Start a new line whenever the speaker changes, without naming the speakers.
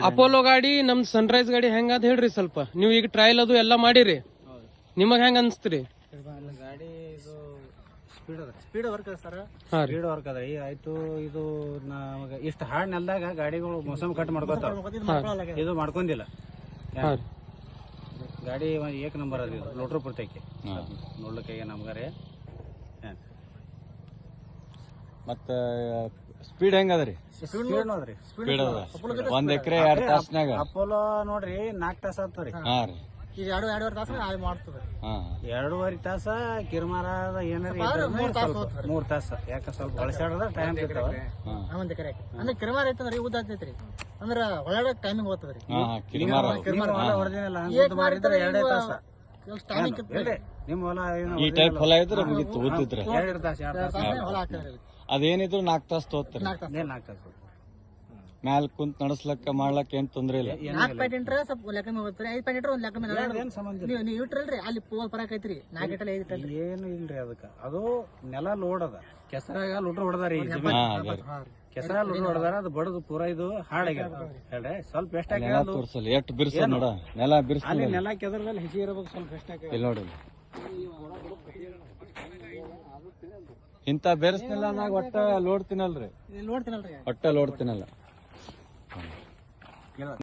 Apollo ಗಾಡಿ ನಮ್ದು Sunrise ಗಾಡಿ ಹೆಂಗದ ಹೇಳ್ರಿ ಸ್ವಲ್ಪ. ನೀವು ಈಗ ಟ್ರಯಲ್ ಅದು ಎಲ್ಲ ಮಾಡಿರಿ, ನಿಮಗ್ ಹೆಂಗ ಅನ್ಸ್ತ್ರಿ
ಗಾಡಿ? ಇದು ಸ್ಪೀಡ್ ವರ್ಕ್ ಅದ ಸರ್, ಸ್ಪೀಡ್ ವರ್ಕ್ ಅದ. ಆಯ್ತು ಇದು ನಮಗೆ ಇಷ್ಟ ಹಾಡ್ ನೆಲ್ದಾಗ ಗಾಡಿಗಳು ಮೋಸಮ್ ಕಟ್ ಮಾಡ್ಕೋತಾವ, ಇದು ಮಾಡ್ಕೊಂಡಿಲ್ಲ. ಗಾಡಿ ಏಕ್ ನಂಬರ್ ಅದ, ಇದು ಲೋಟ್ರು ಪೂರ್ತೈಕೆ ನೋಡ್ಲಿಕ್ಕೆ ನಮ್ಗಾರೆ.
ಮತ್ತ ಸ್ಪೀಡ್ ಹೆಂಗ ಅದರಿ?
ಸ್ಪೀಡ್ ನೋಡ್ರಿ,
ಸ್ಪೀಡ್ ಅದ. 1 ಎಕರೆ 2 ತಾಸ್ನಾಗ
ಅಪೋಲೋ ನೋಡ್ರಿ 4 ತಾಸ ಆಗ್ತದ್ರಿ.
ಹಾ ರೀ,
ಈಗ 2.5 ತಾಸ ಮಾಡ್ತದೆ.
2.5 ತಾಸ ಕಿರ್ಮಾರದ ಏನಾರ 3 ತಾಸ. ಯಾಕ ಸ್ವಲ್ಪ ಬಳಸಾಡದ ಟೈಮ್ ಇರ್ತಾವ.
ಒಂದ್ ಎಕರೆ ಅಂದ್ರೆ ಕಿರ್ಮಾರ ಐತಂದ್ರಿ ಉದ್ದ ಆಗ್ತೈತ್ರಿ, ಅಂದ್ರ ಒಳಗಡೆ ಟೈಮಿಂಗ್ ಹೋಗ್ತದ್ರಿ.
ಹೊರದಿನಲ್ಲ 2 ತಾಸ. ನಿಮ್ ಹೊಲ
ಈ ಟೈಪ್ ಹೊಲ ಇದ್ರೆ ಮುಗಿತು ಓದಿದ್ರೆ
2 ತಾಸ
ಹೊಲ ಹಾಕಿದ್ರಿ.
ಅದೇನಿದ್ರು 4 ತಾಸು ತೋತ್ರಿ.
4 ತಾಸ
ಮ್ಯಾಲ್ ಕುಂತ್ ನಡಸ್ಲಕ್ಕ ಮಾಡ್ಲಕ್ಕ ಏನ್ ತೊಂದ್ರೆ ಇಲ್ಲ.
4 ಪಾಯಿಂಟ್ ಇಂಟ್ರೆ ಸ್ವಲ್ಪ ಲೆಕ್ಕ ಮೇಲೆ ಹೋಗ್ತಾರೆ, 5 ಪಾಯಿಂಟ್ ಇಂಟ್ರೆ ಒಂದ್ ಲೆಕ್ಕ ಮೇಲೆ ನೀವು ಇಟ್ರಲ್ರಿ ಅಲ್ಲಿ ಪರಕ್ ಐತ್ರಿ. 4 ಇಟ್ಟಲ್ಲ 5 ಇಟ್ಟಲ್ರಿ
ಏನು ಇಲ್ರಿ. ಅದಕ್ಕ ಅದು ನೆಲ ಲೋಡ್ ಅದ, ಕೆಸರಾಗ ಲೋಡ್ರ ಹೊಡೆದಾರಿ. ಕೆಸರ ಲೋಡ್ರ ಹೊಡೆದಾರ, ಅದು ಬಡದು ಪೂರ ಇದು ಹಾಳಾಗ್ಯದ. ಹೇಳ್ರಿ ಸ್ವಲ್ಪ ಎಷ್ಟ
ತೋರ್ಸಲ್ಲ ಎಷ್ಟು ಬಿರ್ಸ ನೋಡ, ನೆಲ ಬಿರ್ಸ
ಅಲ್ಲಿ ನೆಲ ಕೆದರ್ದಲ್ಲಿ ಹೆಚ್ಚಿಗೆ ಇರಬೇಕು, ಸ್ವಲ್ಪ ಎಷ್ಟ
ಇಲ್ಲಿ ನೋಡಿ. ಇಂತ ಬೆರೆಸ್ನೆಲ್ಲ ಒಟ್ಟ ಲೋಡ್ ತಿನ್ನಲ್ರಿ,
ನೋಡ್ತೀನಲ್ರಿ.
ಒಟ್ಟ ಲೋಡ್ ತಿನ್ನಲ್ಲ.